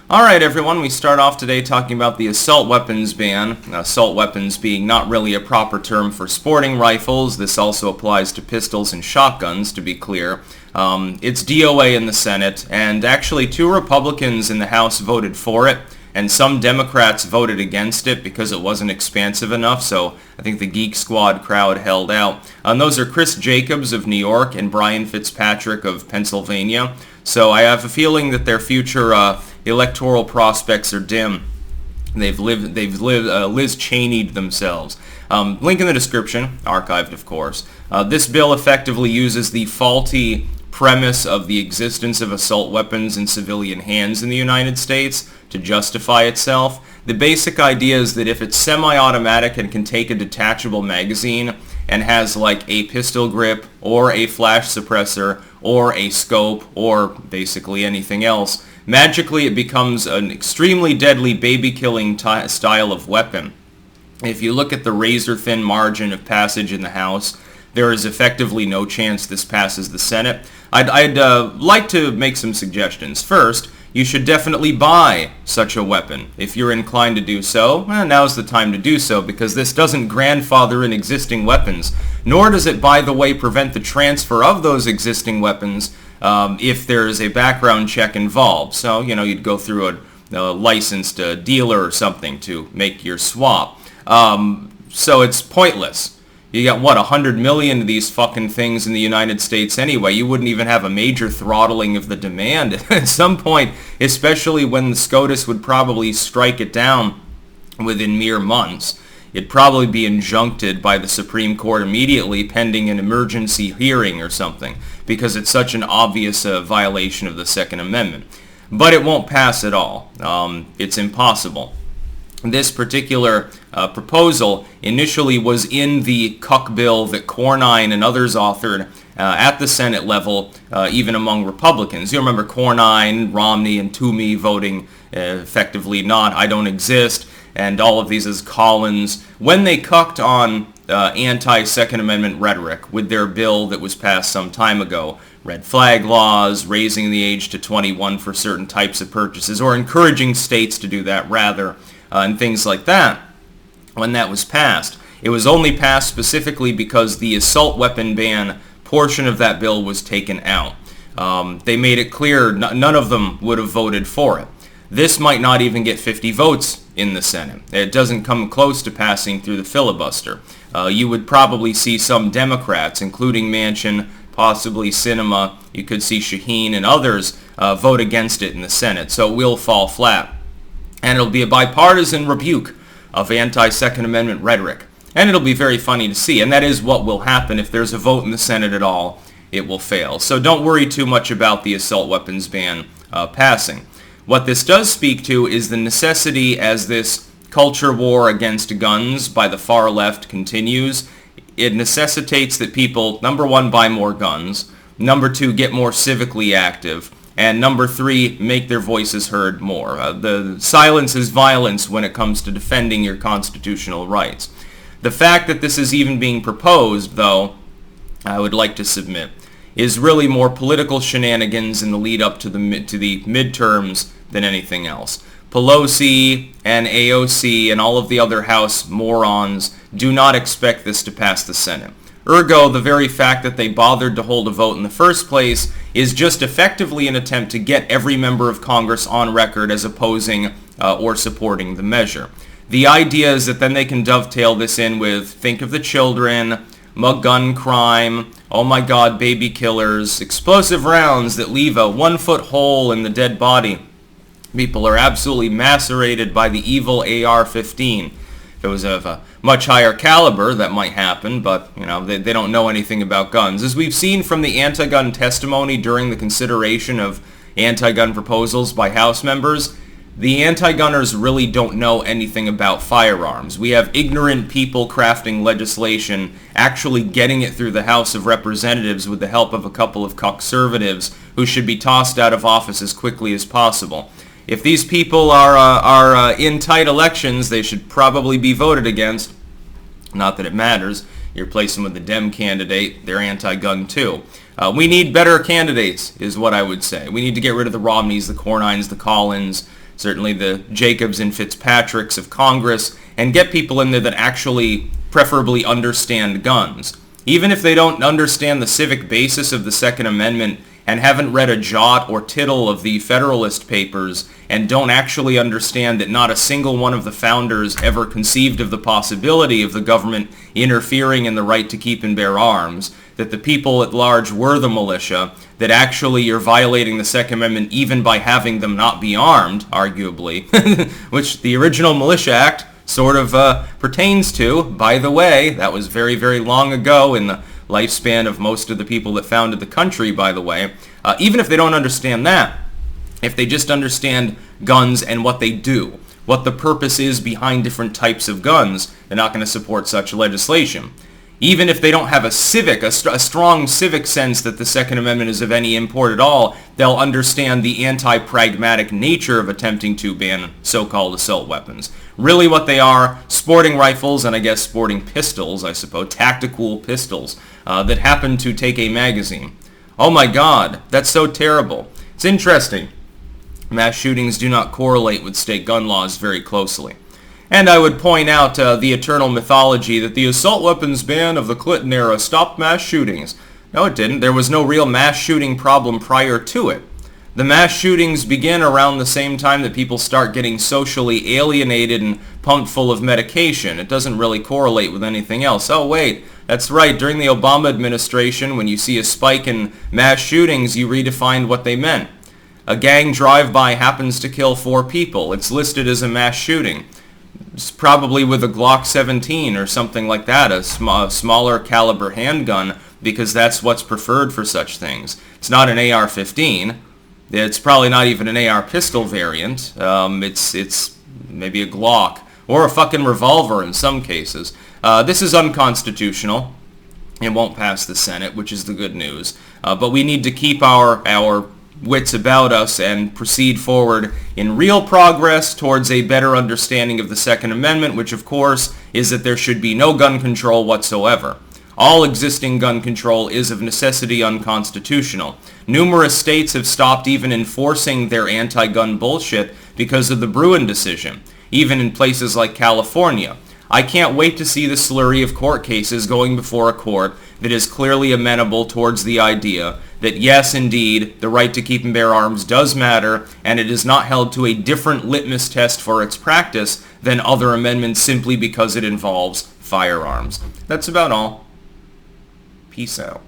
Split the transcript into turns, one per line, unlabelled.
Alright everyone, we start off today talking about the assault weapons ban. Assault weapons being not really a proper term for sporting rifles. This also applies to pistols and shotguns, to be clear. It's DOA in the Senate, and actually 2 Republicans in the House voted for it, and some Democrats voted against it because it wasn't expansive enough, so I think the Geek Squad crowd held out. And those are Chris Jacobs of New York and Brian Fitzpatrick of Pennsylvania. So I have a feeling that their future electoral prospects are dim. They've Liz Cheney'd themselves. Link in the description, archived of course. This bill effectively uses the faulty premise of the existence of assault weapons in civilian hands in the United States to justify itself. The basic idea is that if it's semi-automatic and can take a detachable magazine and has like a pistol grip or a flash suppressor or a scope or basically anything else, magically it becomes an extremely deadly baby-killing style of weapon. If you look at the razor-thin margin of passage in the House, there is effectively no chance this passes the Senate. I'd like to make some suggestions. First, you should definitely buy such a weapon. If you're inclined to do so, well, now's the time to do so, because this doesn't grandfather in existing weapons, nor does it, by the way, prevent the transfer of those existing weapons if there is a background check involved. So, you'd go through a licensed dealer or something to make your swap. So it's pointless. You got, 100 million of these fucking things in the United States anyway. You wouldn't even have a major throttling of the demand at some point, especially when the SCOTUS would probably strike it down within mere months. It'd probably be injuncted by the Supreme Court immediately pending an emergency hearing or something, because it's such an obvious violation of the Second Amendment. But it won't pass at all. It's impossible. This particular proposal initially was in the cuck bill that Cornyn and others authored at the Senate level, even among Republicans. You remember Cornyn, Romney, and Toomey voting effectively not, I don't exist, and all of these as Collins, when they cucked on anti-Second Amendment rhetoric with their bill that was passed some time ago. Red flag laws, raising the age to 21 for certain types of purchases, or encouraging states to do that rather. And things like that. When that was passed, it was only passed specifically because the assault weapon ban portion of that bill was taken out. They made it clear none of them would have voted for it. This might not even get 50 votes in the Senate. It doesn't come close to passing through the filibuster. You would probably see some Democrats, including Manchin, possibly Sinema, you could see Shaheen and others vote against it in the Senate. So it will fall flat. And it'll be a bipartisan rebuke of anti-Second Amendment rhetoric. And it'll be very funny to see. And that is what will happen if there's a vote in the Senate at all. It will fail. So don't worry too much about the assault weapons ban passing. What this does speak to is the necessity, as this culture war against guns by the far left continues, it necessitates that people, number 1, buy more guns, number 2, get more civically active, and number 3, make their voices heard more. The silence is violence when it comes to defending your constitutional rights. The fact that this is even being proposed, though, I would like to submit, is really more political shenanigans in the lead up to the midterms than anything else. Pelosi and AOC and all of the other House morons do not expect this to pass the Senate. Ergo, the very fact that they bothered to hold a vote in the first place is just effectively an attempt to get every member of Congress on record as opposing or supporting the measure. The idea is that then they can dovetail this in with think of the children, gun crime, oh my god, baby killers, explosive rounds that leave a 1-foot hole in the dead body. People are absolutely macerated by the evil AR-15. If it was of a much higher caliber, that might happen, but they don't know anything about guns. As we've seen from the anti-gun testimony during the consideration of anti-gun proposals by House members, the anti-gunners really don't know anything about firearms. We have ignorant people crafting legislation, actually getting it through the House of Representatives with the help of a couple of conservatives who should be tossed out of office as quickly as possible. If these people are in tight elections, they should probably be voted against. Not that it matters. You replace them with the Dem candidate, they're anti-gun too. We need better candidates, is what I would say. We need to get rid of the Romneys, the Cornyns, the Collins, certainly the Jacobs and Fitzpatricks of Congress, and get people in there that actually preferably understand guns. Even if they don't understand the civic basis of the Second Amendment and haven't read a jot or tittle of the Federalist Papers and don't actually understand that not a single one of the founders ever conceived of the possibility of the government interfering in the right to keep and bear arms, that the people at large were the militia, that actually you're violating the Second Amendment even by having them not be armed, arguably, which the original Militia Act sort of pertains to. By the way, that was very, very long ago in the lifespan of most of the people that founded the country, by the way. Even if they don't understand that, if they just understand guns and what they do, what the purpose is behind different types of guns, they're not going to support such legislation. Even if they don't have a strong civic sense that the Second Amendment is of any import at all, they'll understand the anti-pragmatic nature of attempting to ban so-called assault weapons. Really what they are, sporting rifles and I guess sporting pistols, I suppose, tactical pistols that happen to take a magazine. Oh my God, that's so terrible. It's interesting. Mass shootings do not correlate with state gun laws very closely. And I would point out the eternal mythology that the assault weapons ban of the Clinton era stopped mass shootings. No, it didn't. There was no real mass shooting problem prior to it. The mass shootings begin around the same time that people start getting socially alienated and pumped full of medication. It doesn't really correlate with anything else. Oh, wait, that's right. During the Obama administration, when you see a spike in mass shootings, you redefined what they meant. A gang drive-by happens to kill 4 people. It's listed as a mass shooting. It's probably with a Glock 17 or something like that, a smaller caliber handgun, because that's what's preferred for such things. It's not an AR-15. It's probably not even an AR pistol variant. It's maybe a Glock or a fucking revolver in some cases. This is unconstitutional. It won't pass the Senate, which is the good news. But we need to keep our wits about us and proceed forward in real progress towards a better understanding of the Second Amendment, which of course is that there should be no gun control whatsoever. All existing gun control is of necessity unconstitutional. Numerous states have stopped even enforcing their anti-gun bullshit because of the Bruin decision, even in places like California. I can't wait to see the slurry of court cases going before a court that is clearly amenable towards the idea that yes, indeed, the right to keep and bear arms does matter, and it is not held to a different litmus test for its practice than other amendments simply because it involves firearms. That's about all. Peace out.